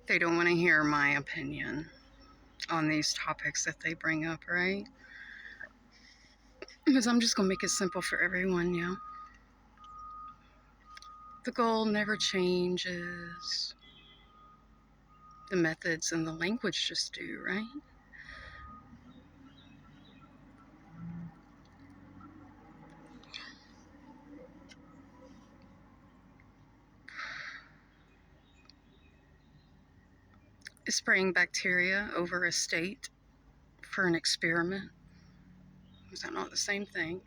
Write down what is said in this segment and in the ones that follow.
They don't want to hear my opinion on these topics that they bring up, right? Because I'm just going to make it simple for everyone, yeah. The goal never changes. The methods and the language just do, right? Spraying bacteria over a state for an experiment. Is that not the same thing?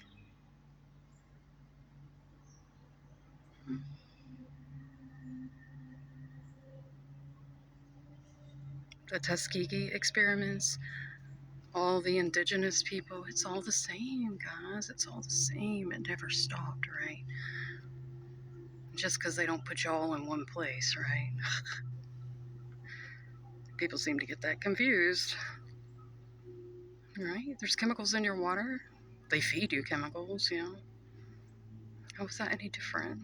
The Tuskegee experiments, all the indigenous people, it's all the same, guys. It's all the same. It never stopped, right? Just because they don't put you all in one place, right? People seem to get that confused, right? There's chemicals in your water. They feed you chemicals, you know. How is that any different?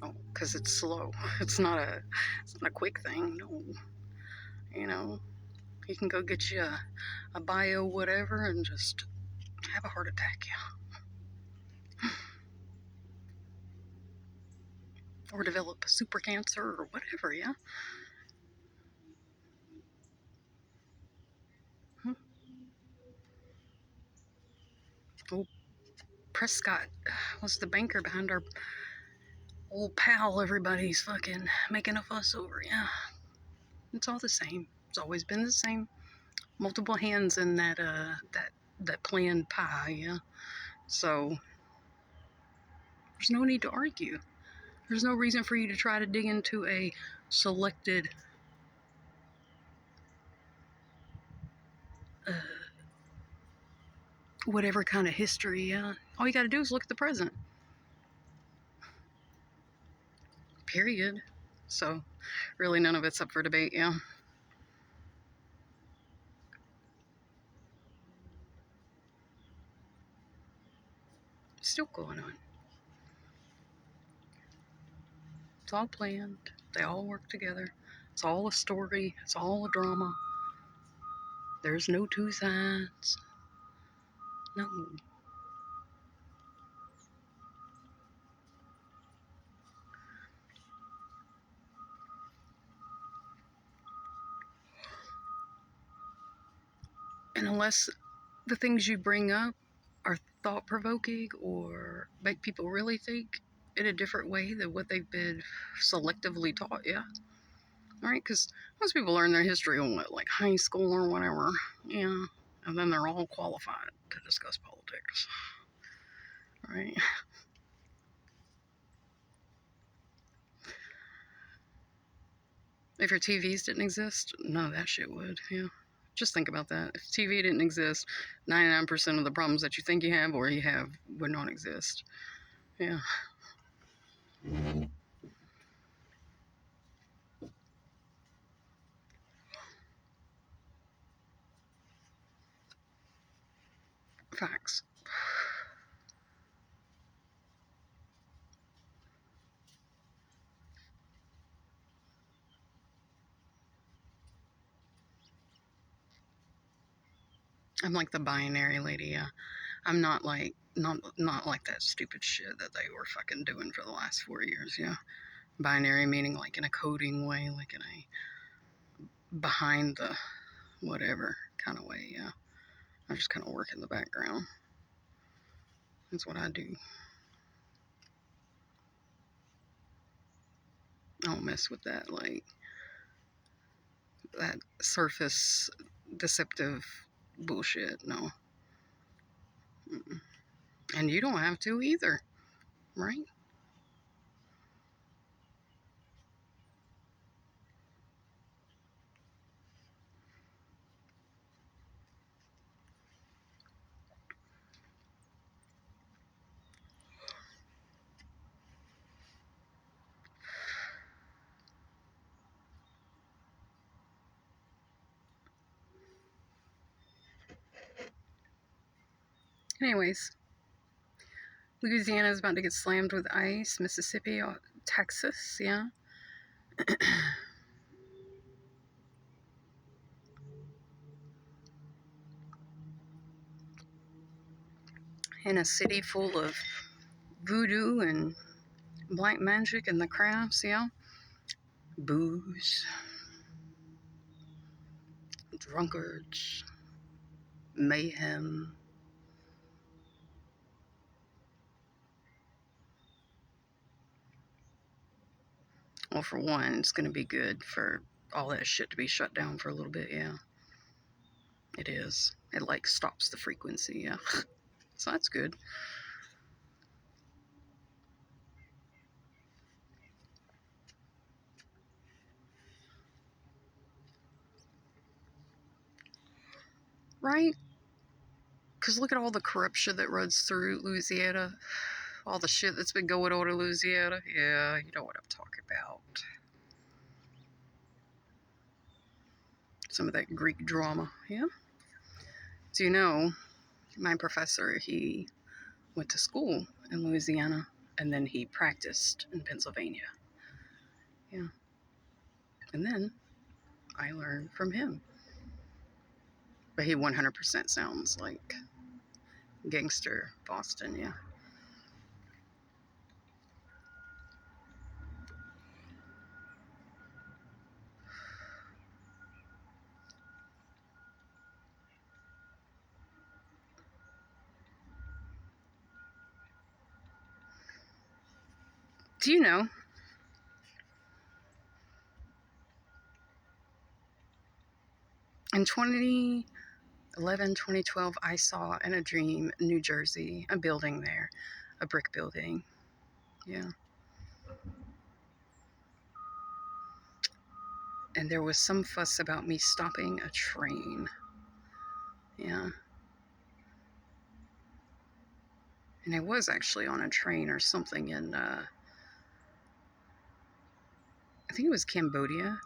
Oh, because it's slow. It's not a quick thing. No, you know, you can go get you a bio whatever and just have a heart attack, yeah, or develop super cancer or whatever, yeah. Hmm. Oh, Prescott was the banker behind our old pal. Everybody's fucking making a fuss over, yeah. It's all the same. It's always been the same. Multiple hands in that planned pie, yeah. So there's no need to argue. There's no reason for you to try to dig into a selected uh, whatever kind of history. Yeah, all you got to do is look at the present. Period. So really, none of it's up for debate. Yeah. Still going on. It's all planned. They all work together. It's all a story. It's all a drama. There's no two sides. No. And unless the things you bring up are thought provoking or make people really think in a different way than what they've been selectively taught, yeah. All right, because most people learn their history in what, like high school or whatever, yeah, and then they're all qualified to discuss politics, right? If your TVs didn't exist, none of that shit would, yeah. Just think about that. If TV didn't exist, 99% of the problems that you think you have or you have would not exist. Yeah. Facts. I'm like the binary lady, yeah. I'm not like not like that stupid shit that they were fucking doing for the last 4 years, yeah. Binary meaning like in a coding way, like in a behind the whatever kind of way, yeah. I just kind of work in the background. That's what I do. I don't mess with that, like, that surface deceptive bullshit, no. Mm-mm. And you don't have to either, right? Anyways, Louisiana is about to get slammed with ice. Mississippi, Texas, yeah. in a city full of voodoo and black magic and the crafts, yeah. Booze, drunkards, mayhem. Well, for one, it's going to be good for all that shit to be shut down for a little bit, yeah. It is. It, like, stops the frequency, yeah. So that's good. Right? Because look at all the corruption that runs through Louisiana. All the shit that's been going on in Louisiana. Yeah, you know what I'm talking about. Some of that Greek drama, yeah. Do you know, my professor, he went to school in Louisiana and then he practiced in Pennsylvania. Yeah. And then I learned from him. But he 100% sounds like gangster Boston, yeah. Do you know, in 2011, 2012, I saw in a dream New Jersey, a building there, a brick building. Yeah. And there was some fuss about me stopping a train. Yeah. And I was actually on a train or something in, I think it was Cambodia.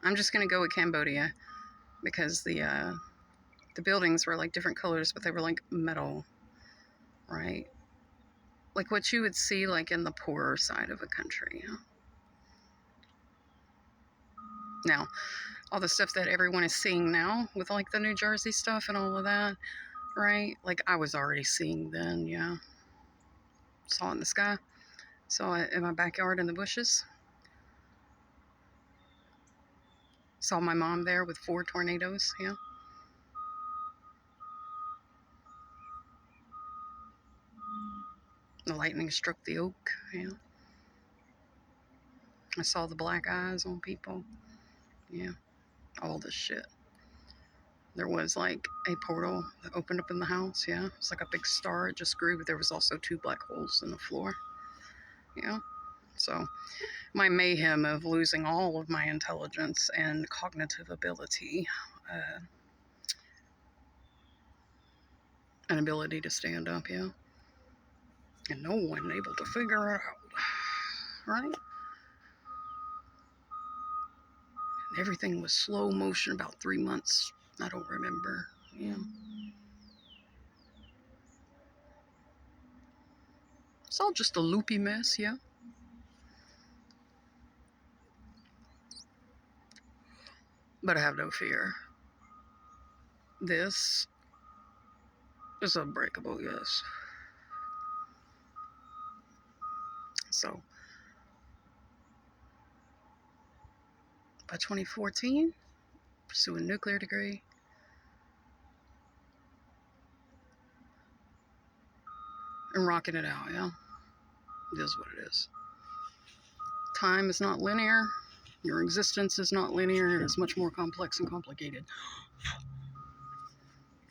I'm just going to go with Cambodia because the buildings were like different colors, but they were like metal, right? Like what you would see like in the poorer side of a country. You know? Now, all the stuff that everyone is seeing now with like the New Jersey stuff and all of that, right? Like I was already seeing then, yeah. Saw it in the sky, saw it in my backyard in the bushes, saw my mom there with 4 tornadoes, yeah. The lightning struck the oak, yeah. I saw the black eyes on people, yeah. All this shit. There was like a portal that opened up in the house, yeah. It's like a big star, it just grew, but there was also 2 black holes in the floor, yeah. So my mayhem of losing all of my intelligence and cognitive ability, an ability to stand up, yeah. And no one able to figure it out, right? Everything was slow motion about 3 months. I don't remember, yeah. It's all just a loopy mess, yeah. But I have no fear. This is unbreakable, yes. So, by 2014, pursue a nuclear degree. And rocking it out, yeah. It is what it is. Time is not linear. Your existence is not linear. It is much more complex and complicated.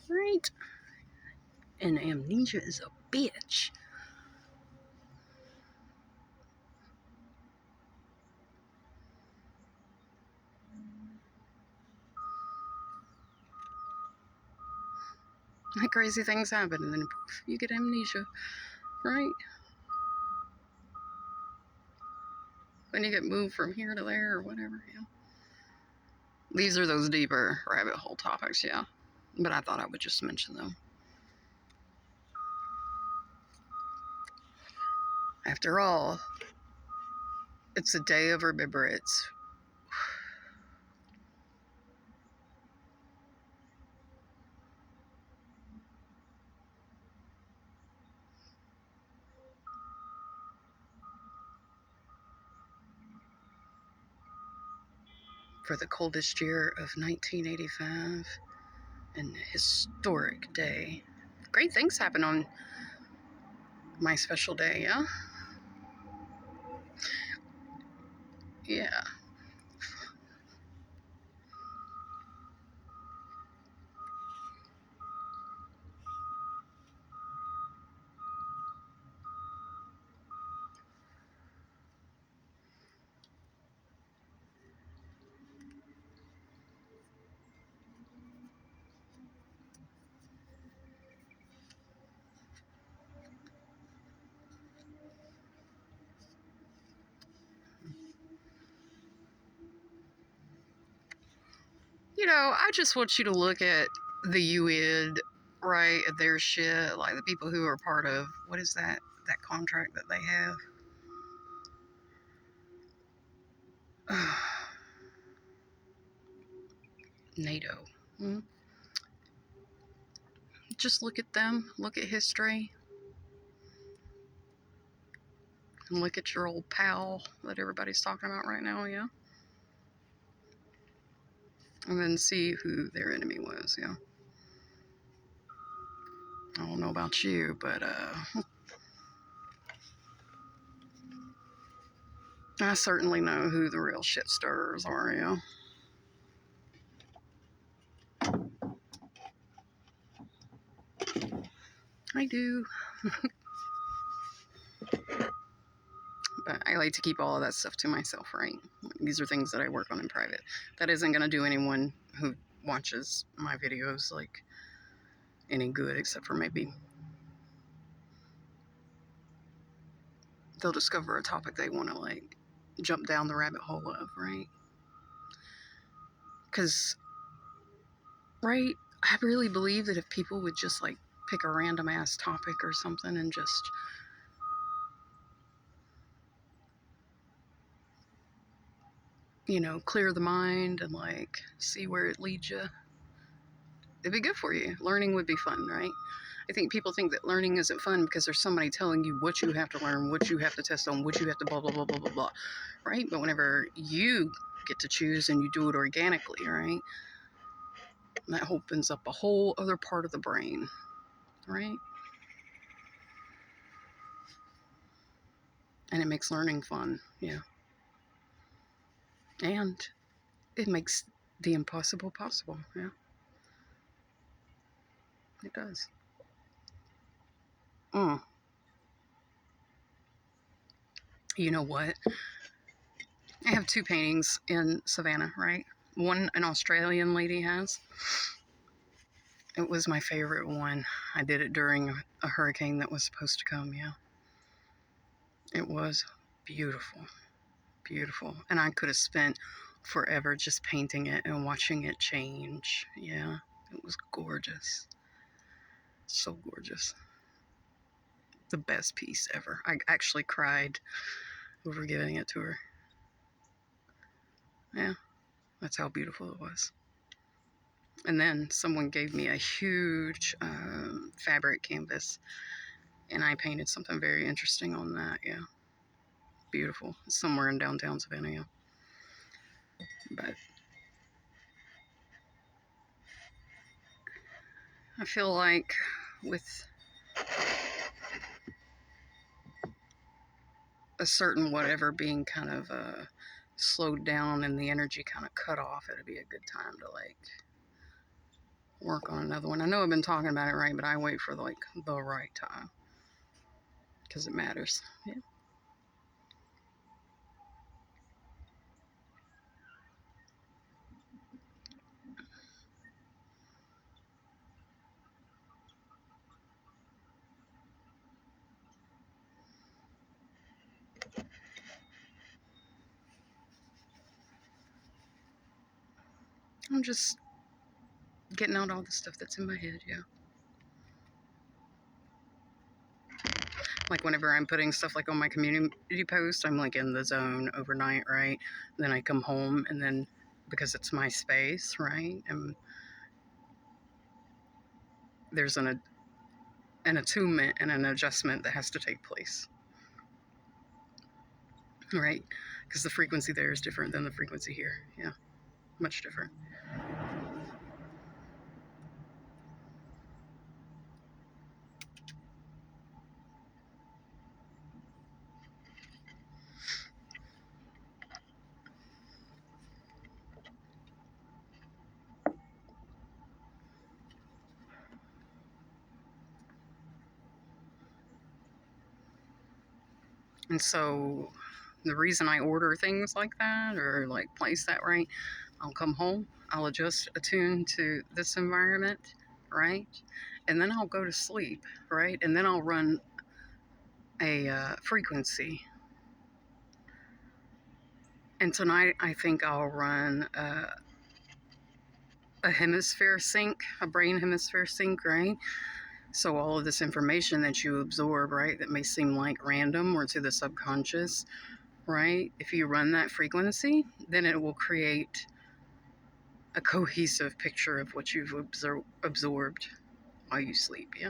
Right? And amnesia is a bitch. Like crazy things happen and then poof, you get amnesia. Right? When you get moved from here to there or whatever, yeah. These are those deeper rabbit hole topics, yeah. But I thought I would just mention them. After all, it's a day of remembrance. for the coldest year of 1985. An historic day. Great things happen on my special day, yeah? Yeah. You know, I just want you to look at the UID, right? At their shit, like the people who are part of, what is that contract that they have? NATO. Hmm? Just look at them, look at history, and look at your old pal that everybody's talking about right now, yeah? And then see who their enemy was, yeah? I don't know about you, but I certainly know who the real shit stirrers are, yeah? I do. But I like to keep all of that stuff to myself, right? These are things that I work on in private. That isn't going to do anyone who watches my videos, like, any good, except for maybe they'll discover a topic they want to, like, jump down the rabbit hole of, right? Because, right, I really believe that if people would just, like, pick a random ass topic or something and just, you know, clear the mind and, like, see where it leads you, it'd be good for you. Learning would be fun, right? I think people think that learning isn't fun because there's somebody telling you what you have to learn, what you have to test on, what you have to blah, blah, blah, blah, blah, blah, right? But whenever you get to choose and you do it organically, right, that opens up a whole other part of the brain, right? And it makes learning fun, yeah. And it makes the impossible possible, yeah. It does. Mm. You know what? I have two paintings in Savannah, right? One an Australian lady has. It was my favorite one. I did it during a hurricane that was supposed to come, yeah. It was beautiful, beautiful. And I could have spent forever just painting it and watching it change. Yeah, it was gorgeous. So gorgeous. The best piece ever. I actually cried over giving it to her. Yeah, that's how beautiful it was. And then someone gave me a huge fabric canvas, and I painted something very interesting on that. Yeah, beautiful. It's somewhere in downtown Savannah. Yeah. But I feel like with a certain whatever being kind of slowed down and the energy kind of cut off, it'd be a good time to, like, work on another one. I know I've been talking about it, right, but I wait for, like, the right time because it matters. Yeah. I'm just getting out all the stuff that's in my head, yeah. Like whenever I'm putting stuff like on my community post, I'm like in the zone overnight, right? Then I come home and then because it's my space, right? And there's an attunement and an adjustment that has to take place, right? Because the frequency there is different than the frequency here, yeah. Much different. And so the reason I order things like that or like place that right, I'll come home, I'll adjust attune to this environment, right? And then I'll go to sleep, right? And then I'll run a frequency. And tonight I think I'll run a hemisphere sync, a brain hemisphere sync, right? So all of this information that you absorb, right, that may seem like random or to the subconscious, right? If you run that frequency, then it will create a cohesive picture of what you've absorbed while you sleep, yeah?